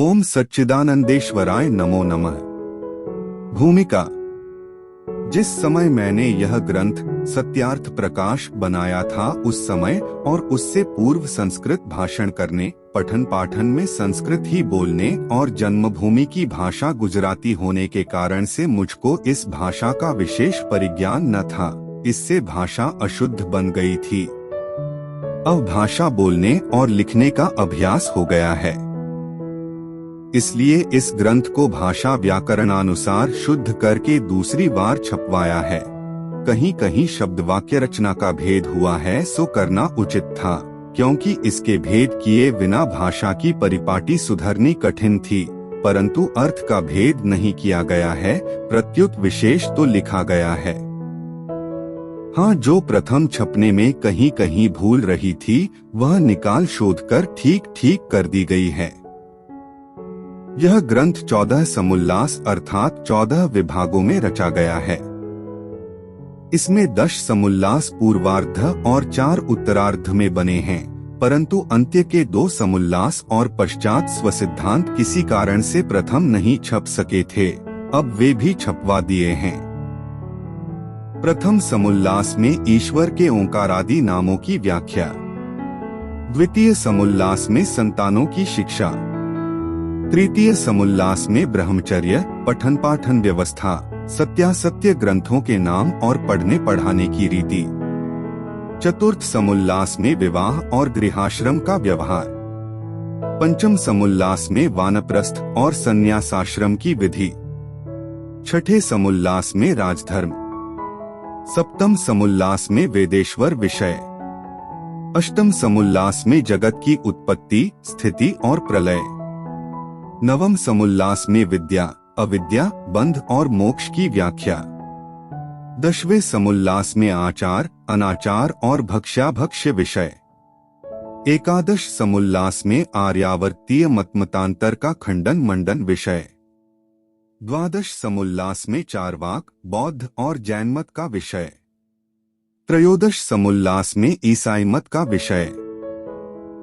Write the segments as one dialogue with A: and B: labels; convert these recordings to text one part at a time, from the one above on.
A: ओम सच्चिदानंदेश्वराय नमो नमः। भूमिका। जिस समय मैंने यह ग्रंथ सत्यार्थ प्रकाश बनाया था उस समय और उससे पूर्व संस्कृत भाषण करने, पठन पाठन में संस्कृत ही बोलने और जन्मभूमि की भाषा गुजराती होने के कारण से मुझको इस भाषा का विशेष परिज्ञान न था। इससे भाषा अशुद्ध बन गई थी। अब भाषा बोलने और लिखने का अभ्यास हो गया है। इसलिए इस ग्रंथ को भाषा व्याकरणानुसार शुद्ध करके दूसरी बार छपवाया है। कहीं कहीं शब्द वाक्य रचना का भेद हुआ है, सो करना उचित था, क्योंकि इसके भेद किए बिना भाषा की परिपाटी सुधरनी कठिन थी। परंतु अर्थ का भेद नहीं किया गया है, प्रत्युत विशेष तो लिखा गया है। हाँ, जो प्रथम छपने में कहीं कहीं भूल रही थी वह निकाल शोध कर ठीक कर दी गई है। यह ग्रंथ 14 समुल्लास अर्थात 14 विभागों में रचा गया है। इसमें 10 समुल्लास पूर्वार्ध और 4 उत्तरार्ध में बने हैं, परंतु अंत्य के 2 समुल्लास और पश्चात स्वसिद्धांत किसी कारण से प्रथम नहीं छप सके थे। अब वे भी छपवा दिए हैं। प्रथम समुल्लास में ईश्वर के ओंकारादि नामों की व्याख्या, द्वितीय समुल्लास में संतानों की शिक्षा, तृतीय समुल्लास में ब्रह्मचर्य, पठन पाठन व्यवस्था, सत्यासत्य ग्रंथों के नाम और पढ़ने पढ़ाने की रीति, चतुर्थ समुल्लास में विवाह और गृहाश्रम का व्यवहार, पंचम समुल्लास में वानप्रस्थ और संन्यासाश्रम की विधि, छठे समुल्लास में राजधर्म, सप्तम समुल्लास में वेदेश्वर विषय, अष्टम समुल्लास में जगत की उत्पत्ति, स्थिति और प्रलय, नवम समुल्लास में विद्या, अविद्या, बंध और मोक्ष की व्याख्या, 10वें समुल्लास में आचार, अनाचार और भक्ष्याभक्ष्य विषय, एकादश समुल्लास में आर्यावर्तीय मतमतांतर का खंडन मंडन विषय, द्वादश समुल्लास में चारवाक, बौद्ध और जैन मत का विषय, त्रयोदश समुल्लास में ईसाई मत का विषय,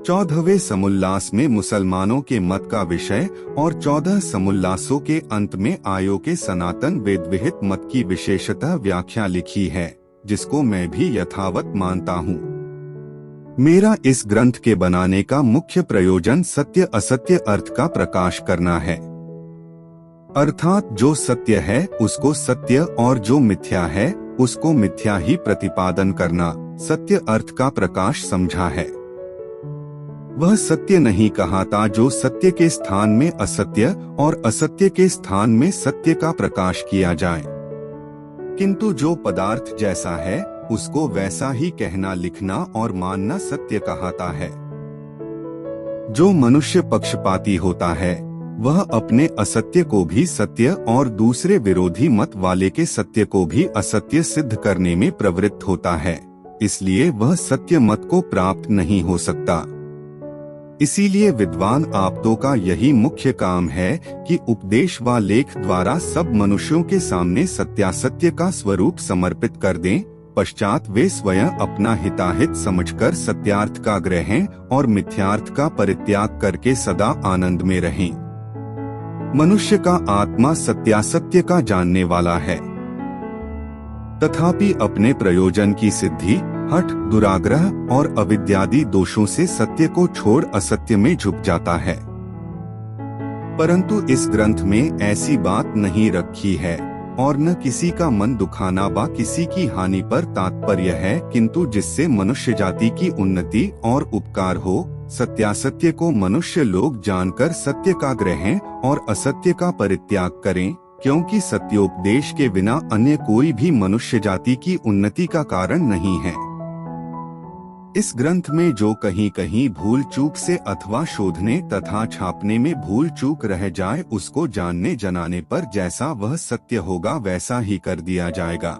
A: 14वें समुल्लास में मुसलमानों के मत का विषय और 14 समुल्लासों के अंत में आयो के सनातन वेद विहित मत की विशेषतः व्याख्या लिखी है, जिसको मैं भी यथावत मानता हूँ। मेरा इस ग्रंथ के बनाने का मुख्य प्रयोजन सत्य असत्य अर्थ का प्रकाश करना है। अर्थात जो सत्य है उसको सत्य और जो मिथ्या है उसको मिथ्या ही प्रतिपादन करना सत्य अर्थ का प्रकाश समझा है। वह सत्य नहीं कहाता जो सत्य के स्थान में असत्य और असत्य के स्थान में सत्य का प्रकाश किया जाए, किंतु जो पदार्थ जैसा है उसको वैसा ही कहना, लिखना और मानना सत्य कहाता है। जो मनुष्य पक्षपाती होता है वह अपने असत्य को भी सत्य और दूसरे विरोधी मत वाले के सत्य को भी असत्य सिद्ध करने में प्रवृत्त होता है, इसलिए वह सत्य मत को प्राप्त नहीं हो सकता। इसीलिए विद्वान आप्तों का यही मुख्य काम है कि उपदेश व लेख द्वारा सब मनुष्यों के सामने सत्यासत्य का स्वरूप समर्पित कर दें, पश्चात वे स्वयं अपना हिताहित समझकर सत्यार्थ का ग्रहण और मिथ्यार्थ का परित्याग करके सदा आनंद में रहें। मनुष्य का आत्मा सत्यासत्य का जानने वाला है, तथापि अपने प्रयोजन की सिद्धि, हठ, दुराग्रह और अविद्यादि दोषों से सत्य को छोड़ असत्य में झुक जाता है। परंतु इस ग्रंथ में ऐसी बात नहीं रखी है और न किसी का मन दुखाना व किसी की हानि पर तात्पर्य है, किंतु जिससे मनुष्य जाति की उन्नति और उपकार हो। सत्यासत्य को मनुष्य लोग जानकर सत्य का ग्रहण और असत्य का परित्याग करें, क्योंकि सत्योपदेश के बिना अन्य कोई भी मनुष्य जाति की उन्नति का कारण नहीं है। इस ग्रंथ में जो कहीं कहीं भूल चूक से अथवा शोधने तथा छापने में भूल चूक रह जाए उसको जानने जनाने पर जैसा वह सत्य होगा वैसा ही कर दिया जाएगा,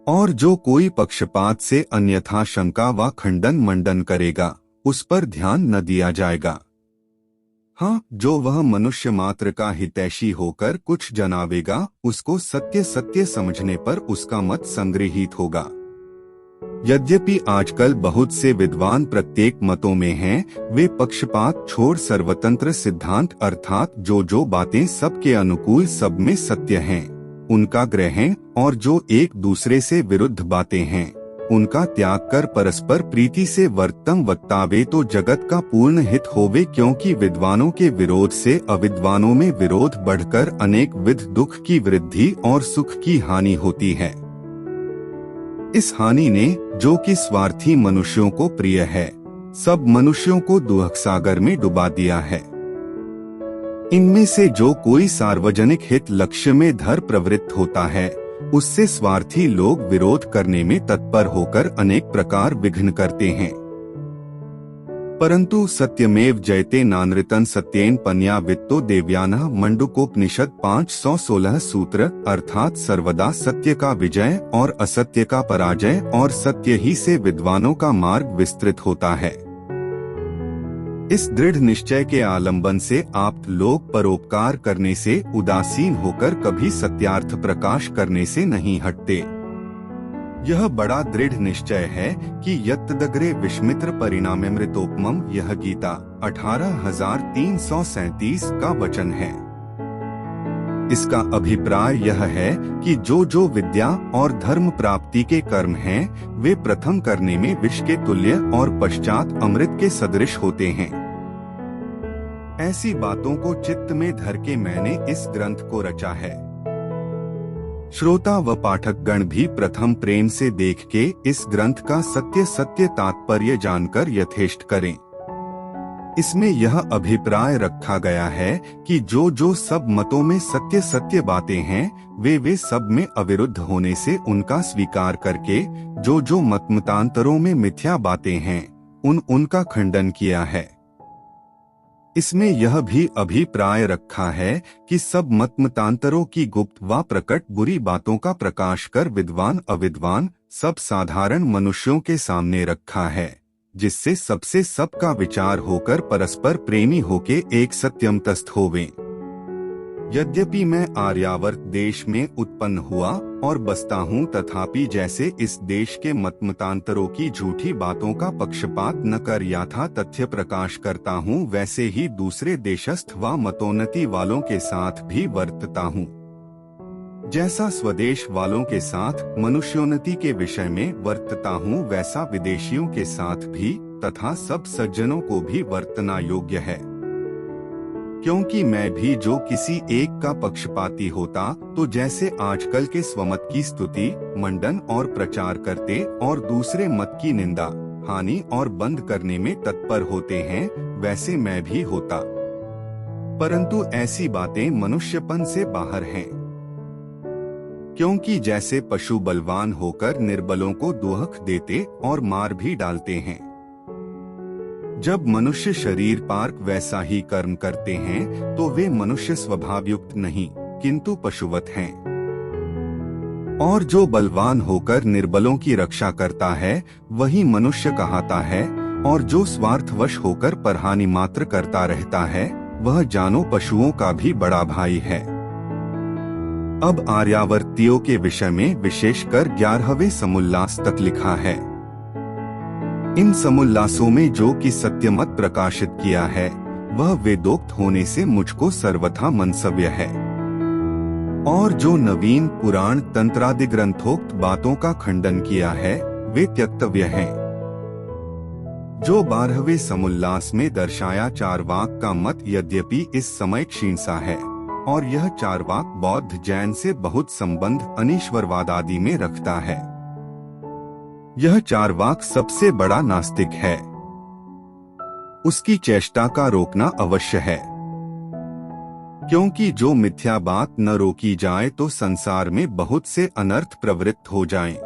A: और जो कोई पक्षपात से अन्यथा शंका व खंडन मंडन करेगा उस पर ध्यान न दिया जाएगा। हाँ, जो वह मनुष्य मात्र का हितैषी होकर कुछ जनावेगा उसको सत्य सत्य समझने पर उसका मत संग्रहित होगा। यद्यपि आजकल बहुत से विद्वान प्रत्येक मतों में हैं, वे पक्षपात छोड़ सर्वतंत्र सिद्धांत अर्थात जो बातें सबके अनुकूल सब में सत्य हैं, उनका ग्रहण, और जो एक दूसरे से विरुद्ध बातें हैं, उनका त्याग कर परस्पर प्रीति से वर्तम वत्तावे तो जगत का पूर्ण हित होवे, क्योंकि विद्वानों के विरोध से अविद्वानों में विरोध बढ़कर अनेक विध दुख की वृद्धि और सुख की हानि होती है। इस हानि ने, जो कि स्वार्थी मनुष्यों को प्रिय है, सब मनुष्यों को दुख सागर में डुबा दिया है। इनमें से जो कोई सार्वजनिक हित लक्ष्य में धर प्रवृत्त होता है, उससे स्वार्थी लोग विरोध करने में तत्पर होकर अनेक प्रकार विघ्न करते हैं। परंतु सत्यमेव जयते नानृतन सत्येन पन्या वित्तो देव्यानः मंडूकोपनिषद 516 सूत्र अर्थात सर्वदा सत्य का विजय और असत्य का पराजय और सत्य ही से विद्वानों का मार्ग विस्तृत होता है। इस दृढ़ निश्चय के आलंबन से आप लोग परोपकार करने से उदासीन होकर कभी सत्यार्थ प्रकाश करने से नहीं हटते। यह बड़ा दृढ़ निश्चय है कि यत्तदग्रे विस्मित्र परिणाममृतोपमम्, यह गीता 18,337 का वचन है। इसका अभिप्राय यह है कि जो विद्या और धर्म प्राप्ति के कर्म हैं, वे प्रथम करने में विष के तुल्य और पश्चात अमृत के सदृश होते हैं। ऐसी बातों को चित्त में धर के मैंने इस ग्रंथ को रचा है। श्रोता व पाठक गण भी प्रथम प्रेम से देख के इस ग्रंथ का सत्य तात्पर्य जानकर यथेष्ट करें। इसमें यह अभिप्राय रखा गया है कि जो सब मतों में सत्य बातें हैं, वे सब में अविरुद्ध होने से उनका स्वीकार करके जो मतांतरों में मिथ्या बातें हैं, उनका खंडन किया है। इसमें यह भी अभिप्राय रखा है कि सब मतांतरों की गुप्त व प्रकट बुरी बातों का प्रकाश कर विद्वान अविद्वान सब साधारण मनुष्यों के सामने रखा है, जिससे सबसे सबका विचार होकर परस्पर प्रेमी होके एक सत्यम तस्थ होवे। यद्यपि मैं आर्यावर्त देश में उत्पन्न हुआ और बसता हूँ, तथापि जैसे इस देश के मतांतरों की झूठी बातों का पक्षपात न कर यथा तथ्य प्रकाश करता हूँ, वैसे ही दूसरे देशस्थ व मतोन्नति वालों के साथ भी वर्तता हूँ। जैसा स्वदेश वालों के साथ मनुष्योन्नति के विषय में वर्तता हूँ, वैसा विदेशियों के साथ भी तथा सब सज्जनों को भी वर्तना योग्य है। क्योंकि मैं भी जो किसी एक का पक्षपाती होता, तो जैसे आजकल के स्वमत की स्तुति, मंडन और प्रचार करते और दूसरे मत की निंदा, हानि और बंद करने में तत्पर होते हैं, वैसे मैं भी होता। परंतु ऐसी बातें मनुष्यपन से बाहर हैं। क्योंकि जैसे पशु बलवान होकर निर्बलों को दुहक देते और मार भी डालते हैं, जब मनुष्य शरीर पार वैसा ही कर्म करते हैं, तो वे मनुष्य स्वभाव युक्त नहीं किंतु पशुवत हैं। और जो बलवान होकर निर्बलों की रक्षा करता है, वही मनुष्य कहाता है, और जो स्वार्थवश होकर परहानि मात्र करता रहता है, वह जानो पशुओं का भी बड़ा भाई है। अब आर्यावर्तियों के विषय में विशेषकर 11वें समुल्लास तक लिखा है। इन समुल्लासों में जो कि सत्यमत प्रकाशित किया है, वह वेदोक्त होने से मुझको सर्वथा मनसव्य है। और जो नवीन पुराण तंत्रादि ग्रंथोक्त बातों का खंडन किया है, वे त्यक्तव्य हैं। जो 12वें समुल्लास में दर्शाया चारवाक का मत यद्यपि इस समय क्षीण सा है, और यह चारवाक बौद्ध जैन से बहुत संबंध अनीश्वरवाद आदि में रखता है। यह चारवाक सबसे बड़ा नास्तिक है। उसकी चेष्टा का रोकना अवश्य है, क्योंकि जो मिथ्या बात न रोकी जाए तो संसार में बहुत से अनर्थ प्रवृत्त हो जाएं।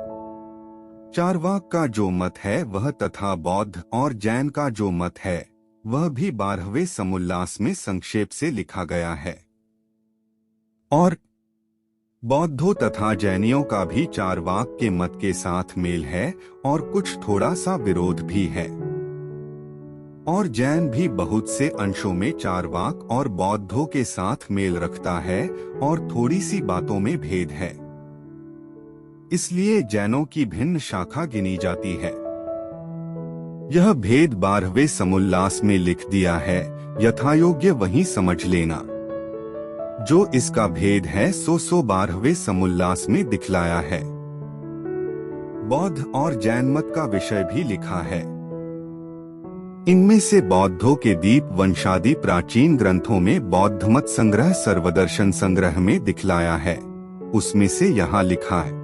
A: चारवाक का जो मत है वह तथा बौद्ध और जैन का जो मत है वह भी 12वें समुल्लास में संक्षेप से लिखा गया है। और बौद्धों तथा जैनियों का भी चारवाक के मत के साथ मेल है और कुछ थोड़ा सा विरोध भी है। और जैन भी बहुत से अंशों में चारवाक और बौद्धों के साथ मेल रखता है और थोड़ी सी बातों में भेद है। इसलिए जैनों की भिन्न शाखा गिनी जाती है। यह भेद 12वें समुल्लास में लिख दिया है, यथायोग्य वही समझ लेना। जो इसका भेद है सो 12वें समुल्लास में दिखलाया है। बौद्ध और जैन मत का विषय भी लिखा है। इनमें से बौद्धों के दीप वंशादि प्राचीन ग्रंथों में बौद्ध मत संग्रह सर्वदर्शन संग्रह में दिखलाया है, उसमें से यहाँ लिखा है।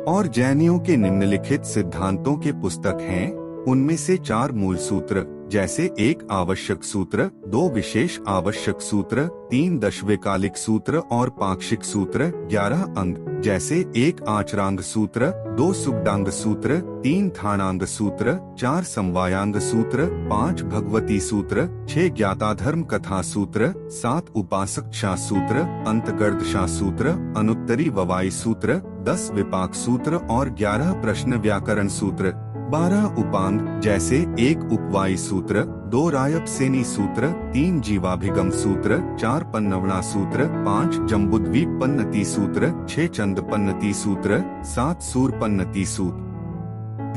A: और जैनियों के निम्नलिखित सिद्धांतों के पुस्तक हैं, उनमें से 4 मूल सूत्र जैसे 1 आवश्यक सूत्र, 2 विशेष आवश्यक सूत्र, 3 दशवेकालिक सूत्र और पाक्षिक सूत्र, 11 अंग जैसे 1 आचरांग सूत्र, 2 सुगडांग सूत्र, 3 थानांग सूत्र, 4 समवायांग सूत्र, 5 भगवती सूत्र, 6 ज्ञाताधर्म कथा सूत्र, 7 उपासक शाह सूत्र, अंतगर्द शाह सूत्र, अनुत्तरी ववाई सूत्र, 10 विपाक सूत्र और 11 प्रश्न व्याकरण सूत्र, 12 उपांग जैसे 1 उपवाई सूत्र, 2 रायप सेनी सूत्र, 3 जीवाभिगम सूत्र, 4 पन्नवणा सूत्र, 5 जम्बुद्वीप पन्नति सूत्र, 6 चंद पन्नति सूत्र, 7 सूर पन्नति सूत्र,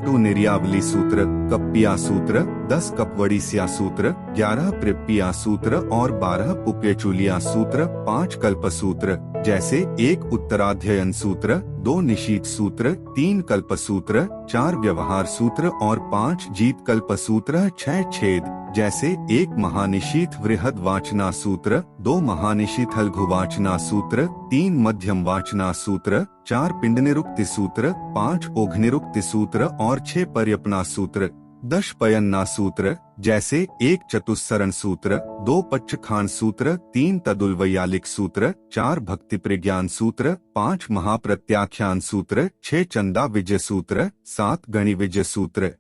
A: 2 निर्यावली सूत्र, कप्पिया सूत्र, 10 कपवड़ीसिया सूत्र, 11 प्रिप्पिया सूत्र और 12 पुप्यचुलिया सूत्र, 5 कल्प सूत्र जैसे 1 उत्तराध्ययन सूत्र, 2 निशीत सूत्र, 3 कल्प सूत्र, 4 व्यवहार सूत्र और 5 जीत कल्प सूत्र, 6 छेद जैसे 1 महानिशीत वृहद वाचना सूत्र, 2 महानिशीत लघु वाचना सूत्र, 3 मध्यम वाचना सूत्र, 4 पिंड निरुक्ति सूत्र, 5 ओघ निरुक्ति सूत्र और 6 पर्यपना सूत्र, 10 पयन्ना सूत्र जैसे 1 चतुस्सरण सूत्र, 2 पच्चखान सूत्र, 3 तदुलवैयालिक सूत्र, 4 भक्ति प्रज्ञान सूत्र, 5 महाप्रत्याख्यान सूत्र, 6 चंदा विजय सूत्र, 7 गणि विजय सूत्र,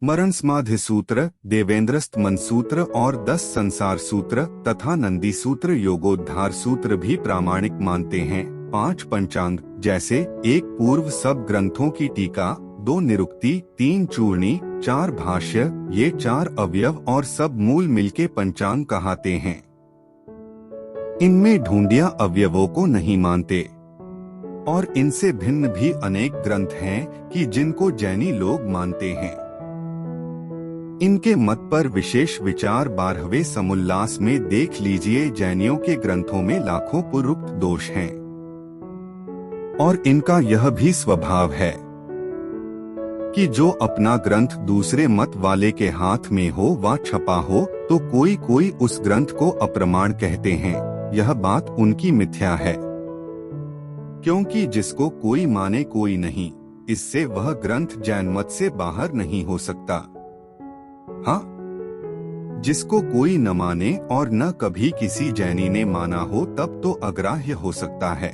A: मरण समाधि सूत्र, देवेंद्रस्त मन सूत्र और 10 संसार सूत्र तथा नंदी सूत्र योगोद्धार सूत्र भी प्रामाणिक मानते हैं। 5 पंचांग जैसे 1 पूर्व सब ग्रंथों की टीका, 2 निरुक्ति, 3 चूर्णी, 4 भाष्य, ये 4 अवयव और सब मूल मिलके पंचांग कहते हैं। इनमें ढूंढिया अवयवों को नहीं मानते और इनसे भिन्न भी अनेक ग्रंथ हैं कि जिनको जैनी लोग मानते हैं। इनके मत पर विशेष विचार 12वें समुल्लास में देख लीजिए। जैनियों के ग्रंथों में लाखों पूर्वोक्त दोष हैं और इनका यह भी स्वभाव है कि जो अपना ग्रंथ दूसरे मत वाले के हाथ में हो व छपा हो तो कोई कोई उस ग्रंथ को अप्रमाण कहते हैं। यह बात उनकी मिथ्या है, क्योंकि जिसको कोई माने कोई नहीं, इससे वह ग्रंथ जैन मत से बाहर नहीं हो सकता। हाँ, जिसको कोई न माने और न कभी किसी जैनी ने माना हो तब तो अग्राह्य हो सकता है,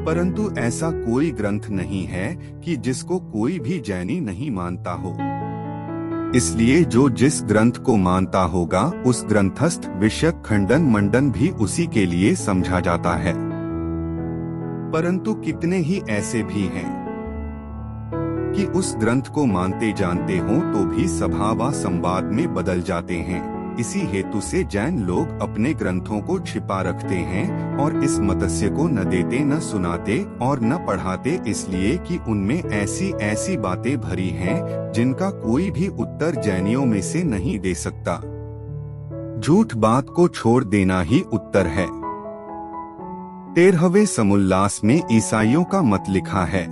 A: परंतु ऐसा कोई ग्रंथ नहीं है कि जिसको कोई भी जैनी नहीं मानता हो। इसलिए जो जिस ग्रंथ को मानता होगा उस ग्रंथस्थ विषयक खंडन मंडन भी उसी के लिए समझा जाता है। परंतु कितने ही ऐसे भी हैं कि उस ग्रंथ को मानते जानते हों तो भी सभा व संवाद में बदल जाते हैं। इसी हेतु से जैन लोग अपने ग्रंथों को छिपा रखते हैं और इस मत्स्य को न देते न सुनाते और न पढ़ाते, इसलिए कि उनमें ऐसी ऐसी बातें भरी हैं जिनका कोई भी उत्तर जैनियों में से नहीं दे सकता। झूठ बात को छोड़ देना ही उत्तर है। 13वें समुल्लास में ईसाइयों का मत लिखा है।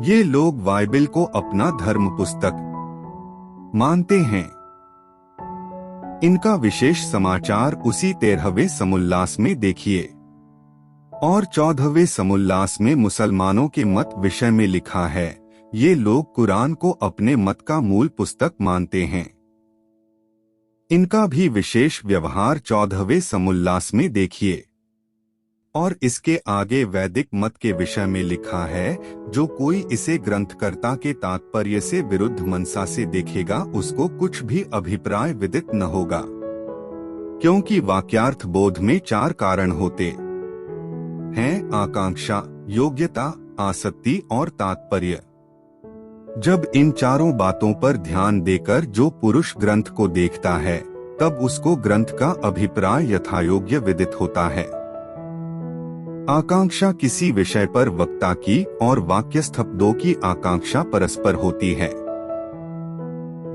A: ये लोग बाइबिल को अपना धर्म पुस्तक मानते हैं। इनका विशेष समाचार उसी 13वें समुल्लास में देखिए। और 14वें समुल्लास में मुसलमानों के मत विषय में लिखा है। ये लोग कुरान को अपने मत का मूल पुस्तक मानते हैं। इनका भी विशेष व्यवहार 14वें समुल्लास में देखिए। और इसके आगे वैदिक मत के विषय में लिखा है, जो कोई इसे ग्रंथकर्ता के तात्पर्य से विरुद्ध मनसा से देखेगा उसको कुछ भी अभिप्राय विदित न होगा, क्योंकि वाक्यार्थ बोध में 4 कारण होते हैं: आकांक्षा, योग्यता, आसक्ति और तात्पर्य। जब इन चारों बातों पर ध्यान देकर जो पुरुष ग्रंथ को देखता है तब उसको ग्रंथ का अभिप्राय यथायोग्य विदित होता है। आकांक्षा किसी विषय पर वक्ता की और वाक्यस्थ दो की आकांक्षा परस्पर होती है।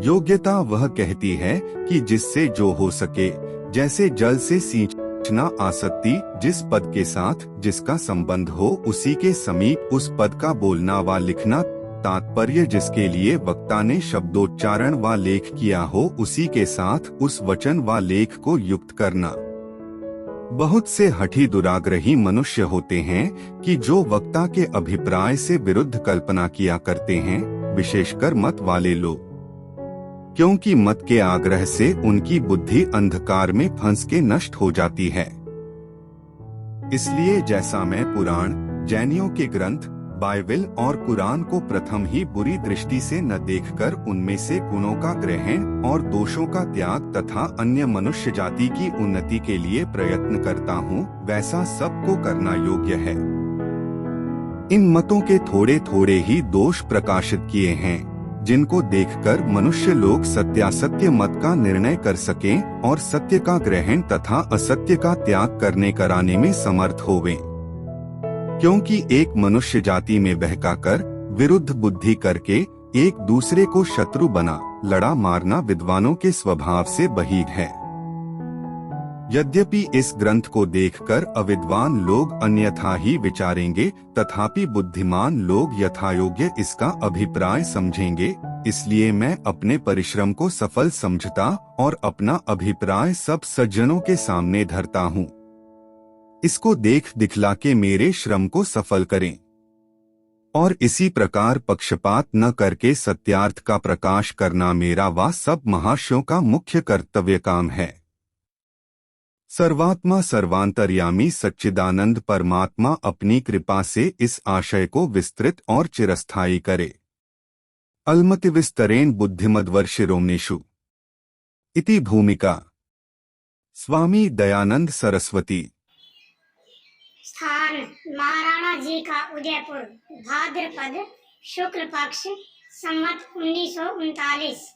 A: योग्यता वह कहती है कि जिससे जो हो सके, जैसे जल से सींचना। आसक्ति जिस पद के साथ जिसका संबंध हो उसी के समीप उस पद का बोलना व लिखना। तात्पर्य जिसके लिए वक्ता ने शब्दोच्चारण व लेख किया हो उसी के साथ उस वचन व लेख को युक्त करना। बहुत से हठी दुराग्रही मनुष्य होते हैं कि जो वक्ता के अभिप्राय से विरुद्ध कल्पना किया करते हैं, विशेषकर मत वाले लोग, क्योंकि मत के आग्रह से उनकी बुद्धि अंधकार में फंस के नष्ट हो जाती है। इसलिए जैसा मैं पुराण, जैनियों के ग्रंथ, बाइबल और कुरान को प्रथम ही बुरी दृष्टि से न देखकर उनमें से गुणों का ग्रहण और दोषों का त्याग तथा अन्य मनुष्य जाति की उन्नति के लिए प्रयत्न करता हूँ, वैसा सबको करना योग्य है। इन मतों के थोड़े थोड़े ही दोष प्रकाशित किए हैं, जिनको देखकर मनुष्य लोग सत्यासत्य मत का निर्णय कर सकें और सत्य का ग्रहण तथा असत्य का त्याग करने कराने में समर्थ होवें। क्योंकि एक मनुष्य जाति में बहकाकर विरुद्ध बुद्धि करके एक दूसरे को शत्रु बना लड़ा मारना विद्वानों के स्वभाव से बहिर् है। यद्यपि इस ग्रंथ को देखकर अविद्वान लोग अन्यथा ही विचारेंगे, तथापि बुद्धिमान लोग यथायोग्य इसका अभिप्राय समझेंगे। इसलिए मैं अपने परिश्रम को सफल समझता और अपना अभिप्राय सब सज्जनों के सामने धरता हूँ। इसको देख दिखला के मेरे श्रम को सफल करें और इसी प्रकार पक्षपात न करके सत्यार्थ का प्रकाश करना मेरा व सब महाशयों का मुख्य कर्तव्य काम है। सर्वात्मा सर्वांतर्यामी सच्चिदानंद परमात्मा अपनी कृपा से इस आशय को विस्तृत और चिरस्थायी करे। अलमतिविस्तरेण बुद्धिमद्वर्षिरोमनेषु इति भूमिका। स्वामी दयानंद सरस्वती।
B: स्थान महाराणा जी का उदयपुर, भाद्रपद शुक्ल पक्ष, संवत 1939।